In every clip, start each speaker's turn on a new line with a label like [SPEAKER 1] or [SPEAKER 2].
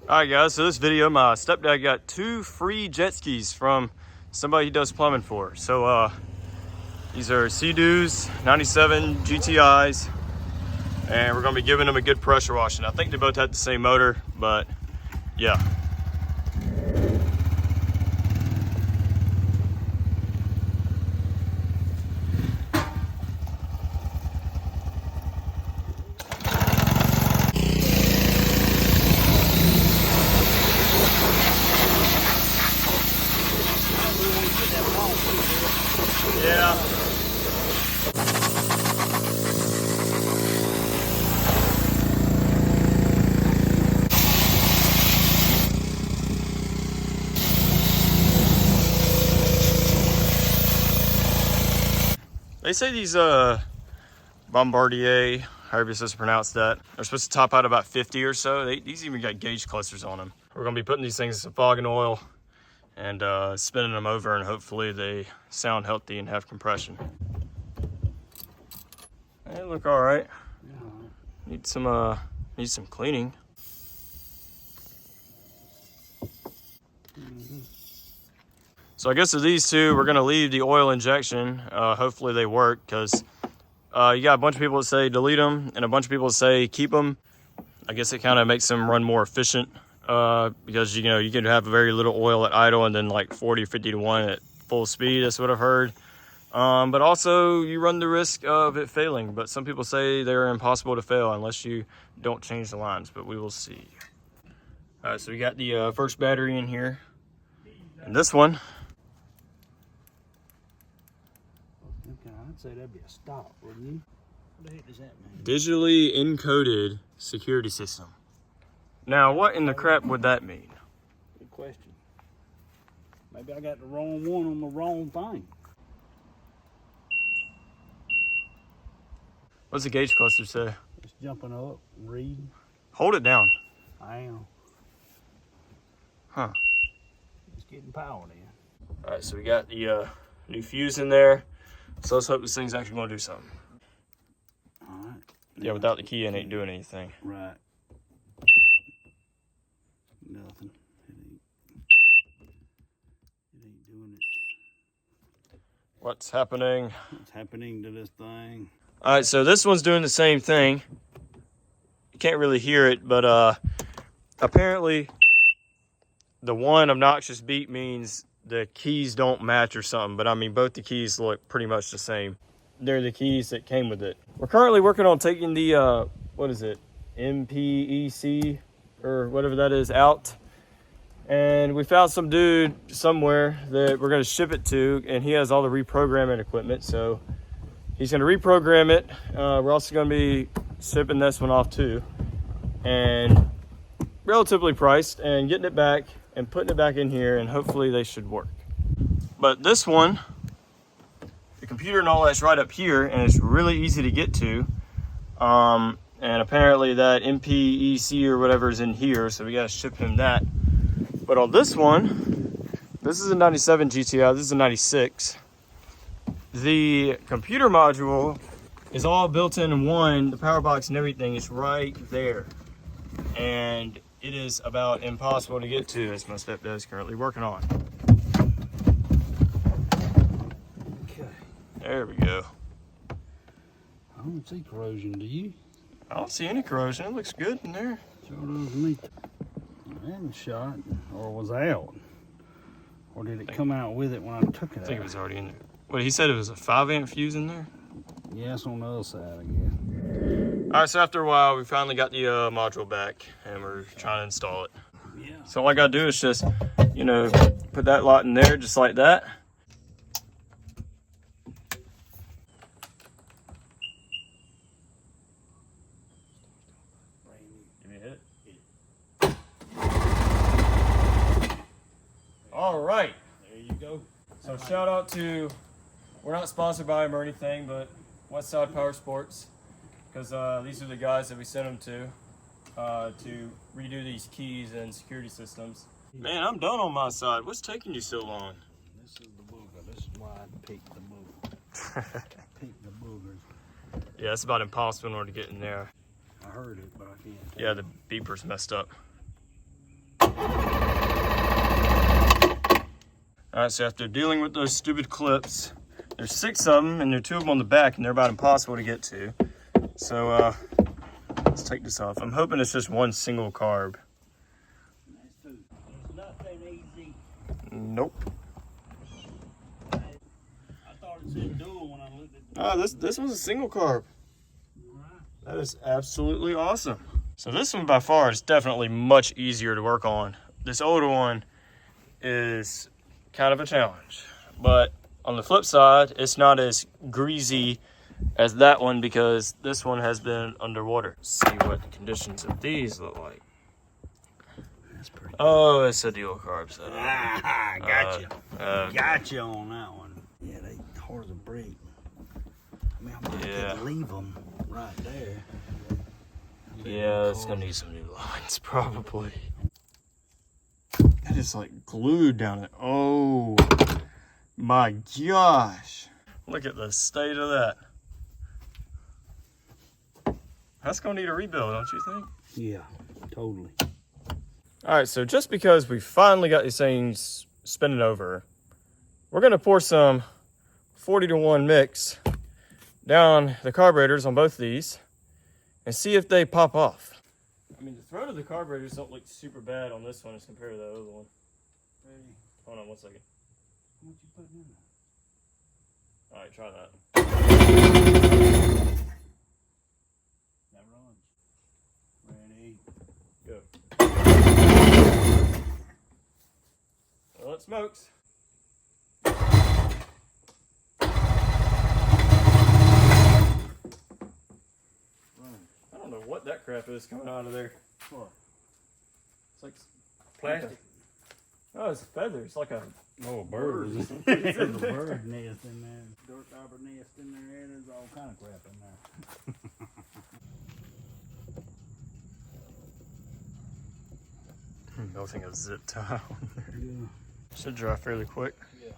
[SPEAKER 1] Alright guys, so this video, my stepdad got 2 free jet skis from somebody he does plumbing for. So these are Seadoo's 97 GTIs, and we're going to be giving them a good pressure washing. I think they both had the same motor, but yeah. Yeah. They say these Bombardier, however you're supposed to pronounce that, are supposed to top out about 50 or so. These even got gauge clusters on them. We're gonna be putting these things in some fog and oil and spinning them over, and hopefully they sound healthy and have compression. They look all right. Need some cleaning. So I guess with these two, we're gonna leave the oil injection. Hopefully they work, because you got a bunch of people that say delete them and a bunch of people that say keep them. I guess it kind of makes them run more efficient, because you can have very little oil at idle and then like 40 or 50 to 1 at full speed. That's what I've heard. But also you run the risk of it failing. But some people say they're impossible to fail unless you don't change the lines, but we will see. All right, so we got the first battery in here. And this one,
[SPEAKER 2] I'd say that'd be a stop, wouldn't you? What the heck does that mean?
[SPEAKER 1] digitally encoded security system. Now, what in the crap would that mean?
[SPEAKER 2] Good question. Maybe I got the wrong one on the wrong thing.
[SPEAKER 1] What's the gauge cluster say?
[SPEAKER 2] It's jumping up and reading.
[SPEAKER 1] Hold it down.
[SPEAKER 2] I am.
[SPEAKER 1] Huh.
[SPEAKER 2] It's getting power in.
[SPEAKER 1] All right, so we got the new fuse in there. So let's hope this thing's actually gonna do something.
[SPEAKER 2] All right.
[SPEAKER 1] Yeah, without the key, it ain't doing anything.
[SPEAKER 2] Right. Nothing. It ain't doing it.
[SPEAKER 1] What's happening?
[SPEAKER 2] What's happening to this thing?
[SPEAKER 1] All right, so this one's doing the same thing. You can't really hear it, but apparently the one obnoxious beep means the keys don't match or something. But I mean, both the keys look pretty much the same. They're the keys that came with it. We're currently working on taking the, what is it? MPEC or whatever that is out. And we found some dude somewhere that we're gonna ship it to, and he has all the reprogramming equipment. So he's gonna reprogram it. We're also gonna be shipping this one off too. And relatively priced, and getting it back and putting it back in here, and hopefully they should work. But this one, the computer and all that's right up here, and it's really easy to get to. And apparently that MPEC or whatever is in here, so we gotta ship him that. But on this one, this is a 97 GTI, this is a 96. The computer module is all built in one, the power box and everything is right there. And it is about impossible to get to, as my stepdad is currently working on.
[SPEAKER 2] Okay.
[SPEAKER 1] There we go.
[SPEAKER 2] I don't see corrosion, do you?
[SPEAKER 1] I don't see any corrosion. It looks good in there.
[SPEAKER 2] Sure does me. That was shot, or was out. Or did it come out with it when I took it out?
[SPEAKER 1] I think it was already in there. What, he said it was a 5-amp fuse in there?
[SPEAKER 2] Yeah, it's on the other side, I guess.
[SPEAKER 1] All right, so after a while, we finally got the module back, and we're trying to install it.
[SPEAKER 2] Yeah.
[SPEAKER 1] So all I gotta do is just, put that lot in there just like that. Give me a hit. All right.
[SPEAKER 2] There you go.
[SPEAKER 1] So shout out to, we're not sponsored by them or anything, but Westside Power Sports, because these are the guys that we sent them to redo these keys and security systems. Man, I'm done on my side. What's taking you so long?
[SPEAKER 2] This is the booger. This is why I picked the booger. Picked the boogers.
[SPEAKER 1] Yeah, it's about impossible in order to get in there.
[SPEAKER 2] I heard it, but I can't.
[SPEAKER 1] Yeah, the beeper's messed up. All right, so after dealing with those stupid clips, there's 6 of them, and there are 2 of them on the back, and they're about impossible to get to. So let's take this off. I'm hoping it's just one single carb.
[SPEAKER 2] There's nothing easy.
[SPEAKER 1] Nope.
[SPEAKER 2] I thought it said dual when I looked at the...
[SPEAKER 1] Oh, this one's a single carb. That is absolutely awesome. So this one by far is definitely much easier to work on. This older one is kind of a challenge. But on the flip side, it's not as greasy as that one because this one has been underwater. Let's see what the conditions of these look like.
[SPEAKER 2] That's pretty good.
[SPEAKER 1] Oh, it's a dual carb setup.
[SPEAKER 2] Ah, gotcha.
[SPEAKER 1] Okay.
[SPEAKER 2] Gotcha on that one. Yeah, they hard as a brick. I mean, I might could leave them right there.
[SPEAKER 1] Yeah, it's gonna need some new lines probably. That is like glued down it. Oh my gosh. Look at the state of that. That's gonna need a rebuild, don't you think?
[SPEAKER 2] Yeah, totally.
[SPEAKER 1] All right, so just because we finally got these things spinning over, we're gonna pour some 40-to-1 mix down the carburetors on both of these and see if they pop off. I mean, the throat of the carburetors don't look super bad on this one as compared to the other one.
[SPEAKER 2] Ready?
[SPEAKER 1] Hold on one second.
[SPEAKER 2] What you putting in there?
[SPEAKER 1] All right, try that.
[SPEAKER 2] That runs. Ready?
[SPEAKER 1] Go. Well, it smokes. I don't know what that crap is coming out of there.
[SPEAKER 2] What?
[SPEAKER 1] It's like plastic. Oh, it's feathers. It's like a
[SPEAKER 2] Oh, a bird. There's a bird nest in there. Dirt dauber nest in there. And there's all kind of crap in there.
[SPEAKER 1] melting a zip tie on there.
[SPEAKER 2] Yeah.
[SPEAKER 1] Should dry fairly quick.
[SPEAKER 2] Yeah.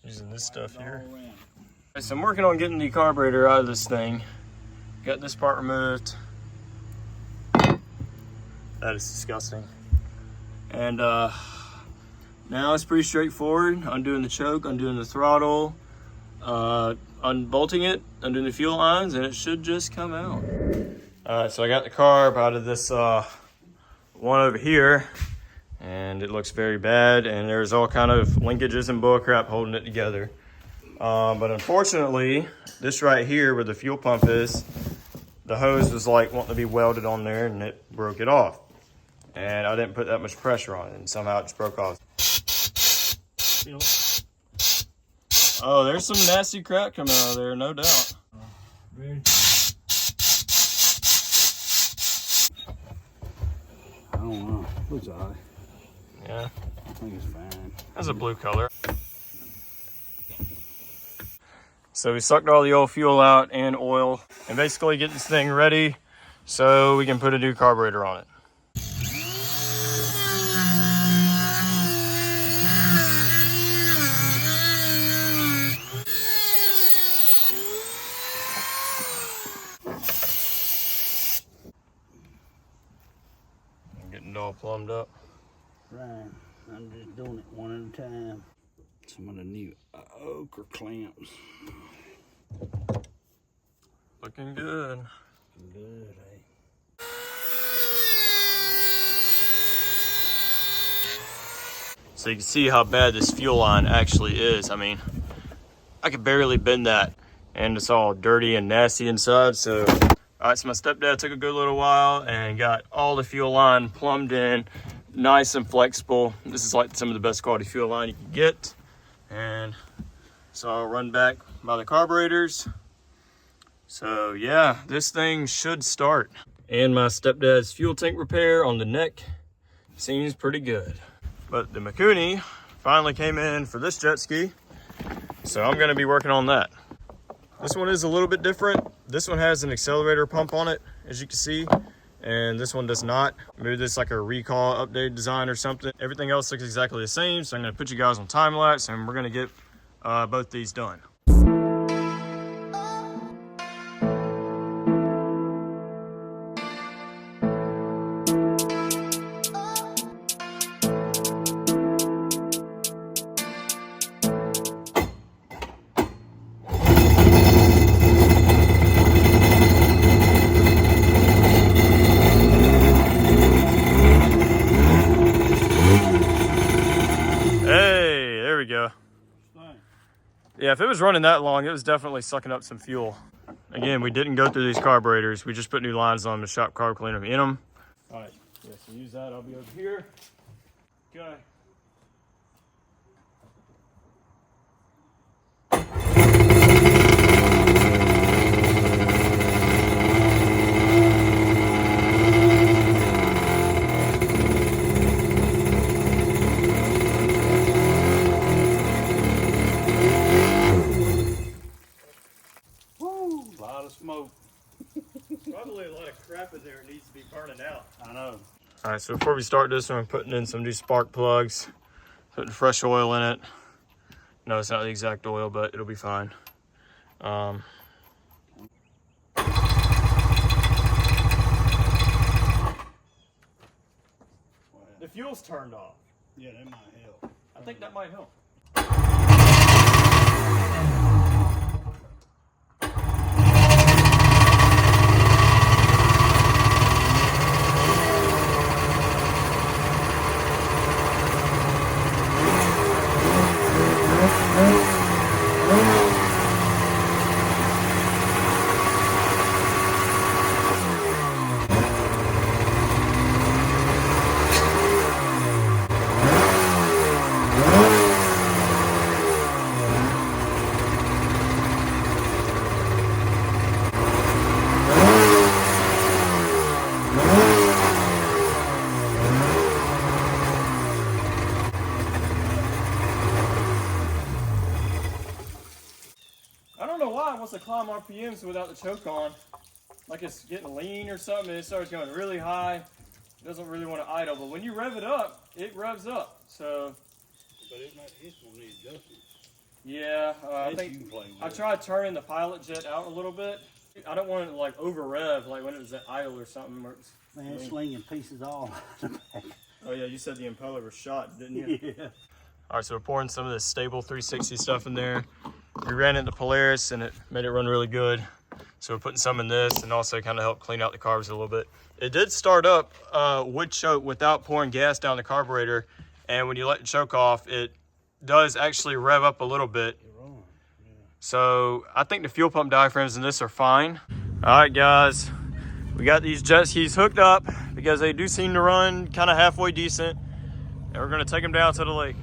[SPEAKER 1] Using this stuff here.
[SPEAKER 2] All around.
[SPEAKER 1] Okay, so I'm working on getting the carburetor out of this thing. Got this part removed. That is disgusting. And now it's pretty straightforward. Undoing the choke, undoing the throttle, unbolting it, undoing the fuel lines, and it should just come out. Alright, so I got the carb out of this one over here, and it looks very bad, and there's all kind of linkages and bullcrap holding it together. But unfortunately, this right here where the fuel pump is, the hose was like wanting to be welded on there, and it broke it off. And I didn't put that much pressure on it, and somehow it just broke off. Oh, there's some nasty crap coming out of there, no doubt.
[SPEAKER 2] Ready? I don't know. Looks alright.
[SPEAKER 1] Yeah,
[SPEAKER 2] I think it's fine.
[SPEAKER 1] that's a blue color. So we sucked all the old fuel out and oil, and basically get this thing ready so we can put a new carburetor on it. All plumbed up.
[SPEAKER 2] Right. I'm just doing it one at a time. Some of the new ochre clamps.
[SPEAKER 1] Looking good.
[SPEAKER 2] Good, eh?
[SPEAKER 1] So you can see how bad this fuel line actually is. I mean, I could barely bend that, and it's all dirty and nasty inside. So all right, so my stepdad took a good little while and got all the fuel line plumbed in, nice and flexible. This is like some of the best quality fuel line you can get. And so I'll run back by the carburetors. So yeah, this thing should start. And my stepdad's fuel tank repair on the neck seems pretty good. But the Mikuni finally came in for this jet ski, so I'm gonna be working on that. This one is a little bit different. This one has an accelerator pump on it, as you can see, and this one does not. Maybe this is like a recall update design or something. Everything else looks exactly the same, so I'm gonna put you guys on time lapse, and we're gonna get both these done. Yeah, if it was running that long, it was definitely sucking up some fuel. Again, we didn't go through these carburetors. We just put new lines on them to shop carb cleaner in them. All right, yeah, so use that. I'll be over here. Okay.
[SPEAKER 2] Woo! A lot of smoke.
[SPEAKER 1] Probably a lot of crap in there needs to be burning out.
[SPEAKER 2] I know.
[SPEAKER 1] All right, so before we start this, I'm putting in some new spark plugs, putting fresh oil in it. No, it's not the exact oil, but it'll be fine. The fuel's turned off.
[SPEAKER 2] Yeah, that might help.
[SPEAKER 1] I think that might help. I don't know why it wants to climb RPMs without the choke on. Like it's getting lean or something, and it starts going really high. It doesn't really want to idle, but when you rev it up, it revs up. So,
[SPEAKER 2] But it's gonna need adjustment.
[SPEAKER 1] yeah, I
[SPEAKER 2] This
[SPEAKER 1] think
[SPEAKER 2] you can play with.
[SPEAKER 1] I tried turning the pilot jet out a little bit. I don't want it to like over rev, like when it was at idle or something. Where it's,
[SPEAKER 2] Man, it's slinging pieces all the back.
[SPEAKER 1] oh yeah, you said the impeller was shot, didn't you?
[SPEAKER 2] Yeah.
[SPEAKER 1] All right, so we're pouring some of this stable 360 stuff in there. We ran it in the Polaris and it made it run really good. So we're putting some in this and also kind of help clean out the carbs a little bit. It did start up wood choke without pouring gas down the carburetor. And when you let the choke off, it does actually rev up a little bit. So I think the fuel pump diaphragms in this are fine. All right, guys, we got these Jetskis hooked up because they do seem to run kind of halfway decent. And we're gonna take them down to the lake.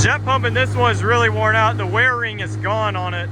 [SPEAKER 1] Jet pump in this one is really worn out. The wear ring is gone on it.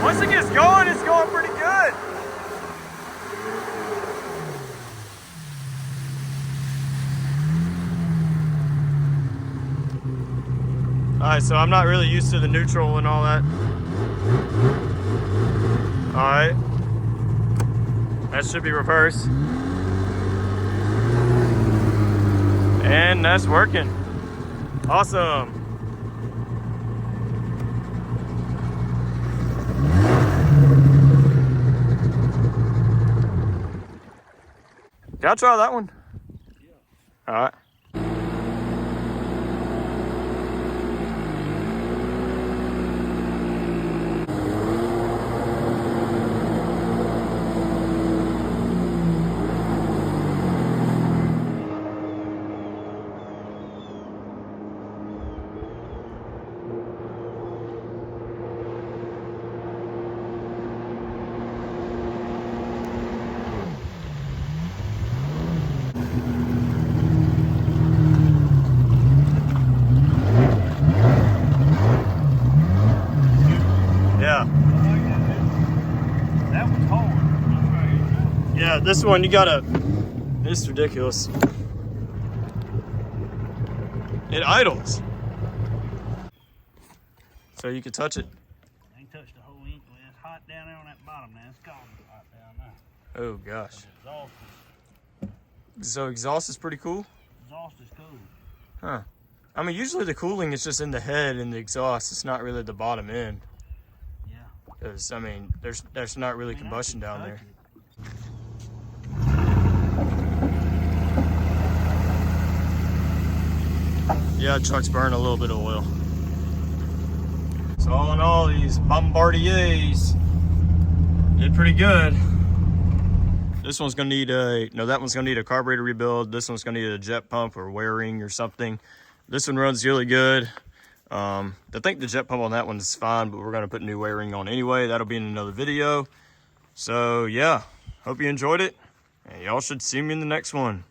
[SPEAKER 1] Once it gets going, it's going pretty good. All right, so I'm not really used to the neutral and all that. All right, that should be reverse. And that's working. Awesome. Can I try that one? All right. Yeah.
[SPEAKER 2] That one's hard.
[SPEAKER 1] Yeah, this one you gotta, it's ridiculous. It idles. So you can touch it.
[SPEAKER 2] I ain't touched the whole ink. It's hot down there on that bottom now. It's gone hot down there.
[SPEAKER 1] Oh gosh.
[SPEAKER 2] Exhaust
[SPEAKER 1] So exhaust is pretty cool?
[SPEAKER 2] is cool.
[SPEAKER 1] Huh. I mean, usually the cooling is just in the head and the exhaust. It's not really the bottom end.
[SPEAKER 2] Yeah.
[SPEAKER 1] Because, I mean, there's not really combustion down there. Yeah, trucks burn a little bit of oil. So all in all, these Bombardiers did pretty good. This one's gonna need that one's gonna need a carburetor rebuild. This one's gonna need a jet pump or wearing or something. This one runs really good. I think the jet pump on that one is fine, but we're gonna put new wearing on anyway. That'll be in another video. So yeah, hope you enjoyed it, and y'all should see me in the next one.